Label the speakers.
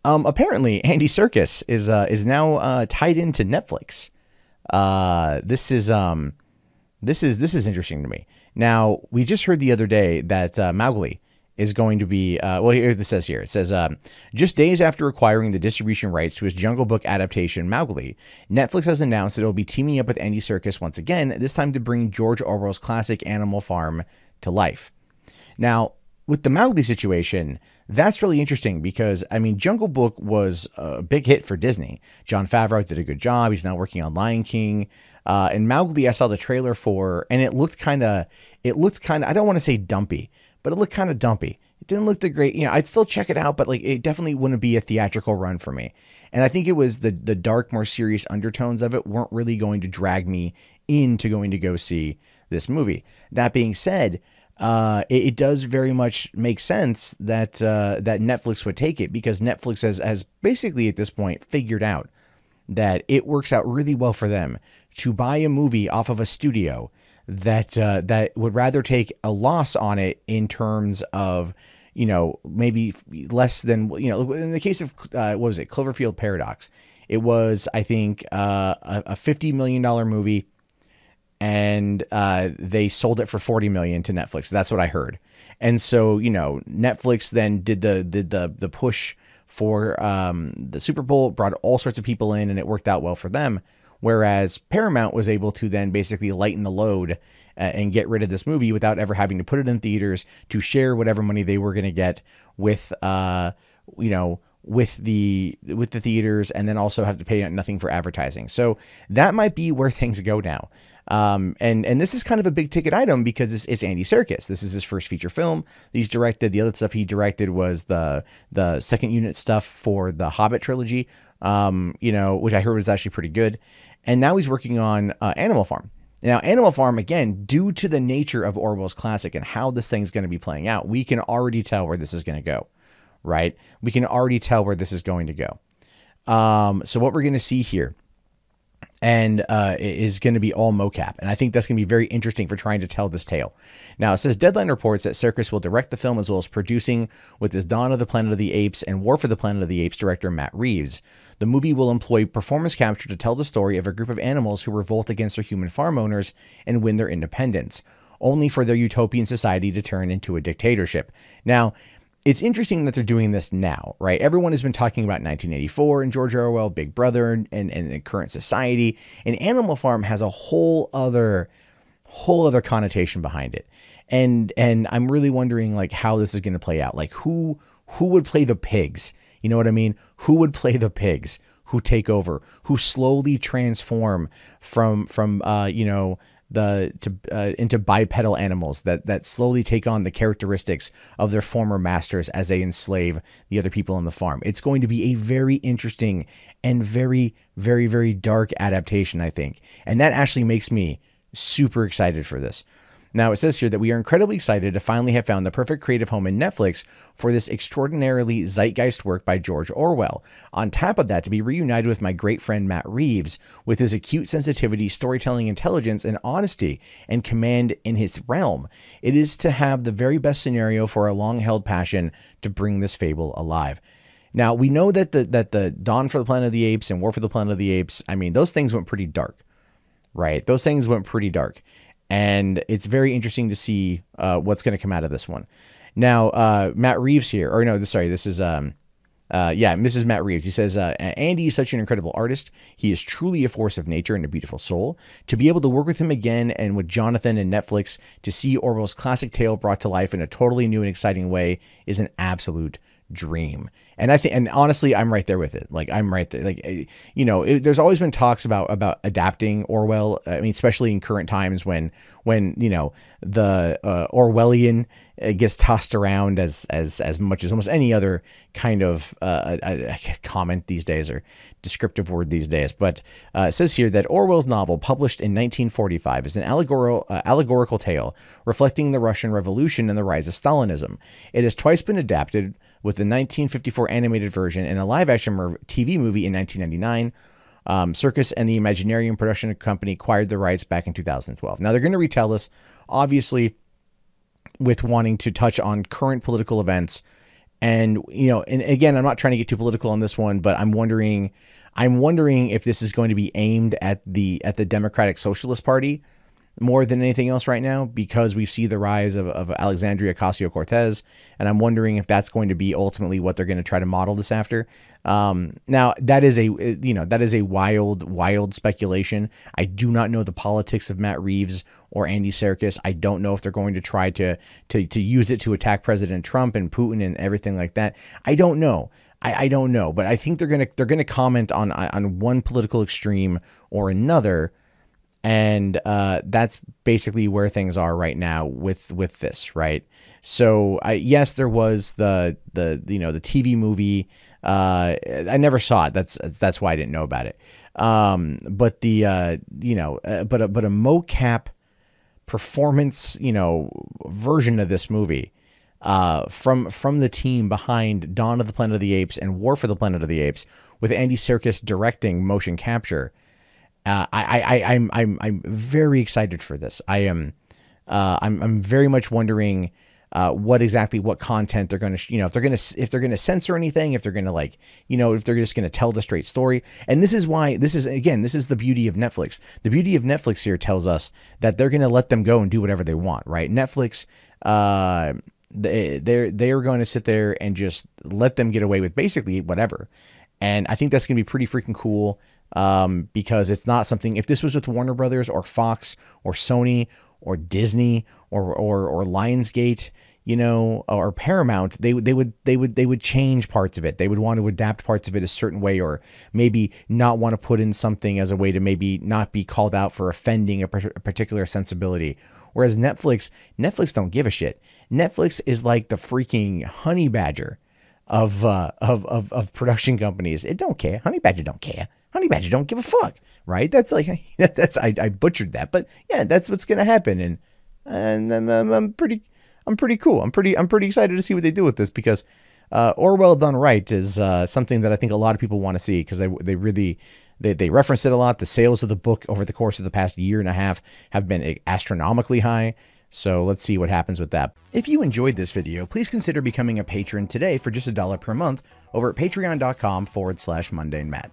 Speaker 1: Apparently, Andy Serkis is now tied into Netflix. This is interesting to me. Now, we just heard the other day that Mowgli is going to be, well, here this says here. It says, just days after acquiring the distribution rights to his Jungle Book adaptation, Mowgli, Netflix has announced that it will be teaming up with Andy Serkis once again, this time to bring George Orwell's classic Animal Farm to life. Now, with the Mowgli situation, that's really interesting because, I mean, Jungle Book was a big hit for Disney. Jon Favreau did a good job. He's now working on Lion King. And Mowgli, I saw the trailer for, and it looked kind of, I don't want to say dumpy, but it looked kind of dumpy. It didn't look that great. You know, I'd still check it out, but like, it definitely wouldn't be a theatrical run for me. And I think it was the dark, more serious undertones of it weren't really going to drag me into going to go see this movie. That being said, it does very much make sense that that Netflix would take it, because Netflix has basically at this point figured out that it works out really well for them to buy a movie off of a studio that would rather take a loss on it in terms of, you know, maybe less than, you know, in the case of what was it, Cloverfield Paradox, it was, I think, a $50 million movie. And they sold it for $40 million to Netflix. That's what I heard. And so, you know, Netflix then did the push for the Super Bowl, brought all sorts of people in, and it worked out well for them. Whereas Paramount was able to then basically lighten the load and get rid of this movie without ever having to put it in theaters, to share whatever money they were going to get with, you know, with the theaters, and then also have to pay nothing for advertising. So that might be where things go now. And this is kind of a big ticket item because it's Andy Serkis. This is his first feature film he's directed. The other stuff he directed was the second unit stuff for the Hobbit trilogy, you know, which I heard was actually pretty good. And now he's working on Animal Farm. Now, Animal Farm, again, due to the nature of Orwell's classic and how this thing's going to be playing out, we can already tell where this is going to go, right? We can already tell where this is going to go. So what we're going to see here and is going to be all mocap. And I think that's going to be very interesting for trying to tell this tale. Now, it says Deadline reports that Serkis will direct the film as well as producing with his Dawn of the Planet of the Apes and War for the Planet of the Apes director Matt Reeves. The movie will employ performance capture to tell the story of a group of animals who revolt against their human farm owners and win their independence, only for their utopian society to turn into a dictatorship. Now, it's interesting that they're doing this now, right? Everyone has been talking about 1984 and George Orwell, Big Brother, and the current society. And Animal Farm has a whole other connotation behind it. And I'm really wondering, like, how this is going to play out. Like, who would play the pigs? You know what I mean? Who would play the pigs who take over, who slowly transform from you know, into bipedal animals that slowly take on the characteristics of their former masters as they enslave the other people on the farm. It's going to be a very interesting and very, very, very dark adaptation, I think. And that actually makes me super excited for this. Now, it says here that we are incredibly excited to finally have found the perfect creative home in Netflix for this extraordinarily zeitgeist work by George Orwell. On top of that, to be reunited with my great friend Matt Reeves, with his acute sensitivity, storytelling intelligence, and honesty and command in his realm. It is to have the very best scenario for a long-held passion to bring this fable alive. Now, we know that the Dawn for the Planet of the Apes and War for the Planet of the Apes, I mean, those things went pretty dark, right? Those things went pretty dark. And it's very interesting to see what's going to come out of this one. Now, Matt Reeves here, or no, sorry, this is, Mrs. Matt Reeves. He says, Andy is such an incredible artist. He is truly a force of nature and a beautiful soul. To be able to work with him again and with Jonathan and Netflix to see Orwell's classic tale brought to life in a totally new and exciting way is an absolute dream. And I think, and honestly, I'm right there with it. Like, I'm right there. Like, you know, there's always been talks about adapting Orwell. I mean, especially in current times when, you know, the Orwellian gets tossed around as much as almost any other kind of comment these days or descriptive word these days. But it says here that Orwell's novel, published in 1945, is an allegorical tale reflecting the Russian Revolution and the rise of Stalinism. It has twice been adapted, with the 1954 animated version and a live-action TV movie in 1999. Serkis and the Imaginarium production company acquired the rights back in 2012. Now, they're going to retell this, obviously, with wanting to touch on current political events And, you know, and again, I'm not trying to get too political on this one, but I'm wondering if this is going to be aimed at the Democratic Socialist Party more than anything else right now, because we see the rise of Alexandria Ocasio-Cortez, and I'm wondering if that's going to be ultimately what they're going to try to model this after. Now that is a wild speculation. I do not know the politics of Matt Reeves or Andy Serkis. I don't know if they're going to try to use it to attack President Trump and Putin and everything like that. I don't know. I don't know, but I think they're gonna comment on one political extreme or another. And that's basically where things are right now with this, right? So yes, there was the TV movie. I never saw it. That's why I didn't know about it. But the but a mocap performance version of this movie from the team behind Dawn of the Planet of the Apes and War for the Planet of the Apes, with Andy Serkis directing motion capture. I'm very excited for this. I'm very much wondering what content they're going to, if they're going to censor anything, if they're going to if they're just going to tell the straight story. And this is the beauty of Netflix. The beauty of Netflix here tells us that they're going to let them go and do whatever they want, right? Netflix, they're going to sit there and just let them get away with basically whatever. And I think that's going to be pretty freaking cool. Because it's not something, if this was with Warner Brothers or Fox or Sony or Disney or Lionsgate, or Paramount, they would change parts of it. They would want to adapt parts of it a certain way, or maybe not want to put in something as a way to maybe not be called out for offending a particular sensibility. Whereas Netflix don't give a shit. Netflix is like the freaking honey badger of production companies. It don't care. Honey badger don't care. Honey badger don't give a fuck, right? That's like, I butchered that, but yeah, that's what's gonna happen, and I'm pretty cool. I'm pretty excited to see what they do with this, because Orwell done right is something that I think a lot of people want to see, because they reference it a lot. The sales of the book over the course of the past year and a half have been astronomically high. So let's see what happens with that. If you enjoyed this video, please consider becoming a patron today for just $1 per month over at patreon.com/MundaneMatt.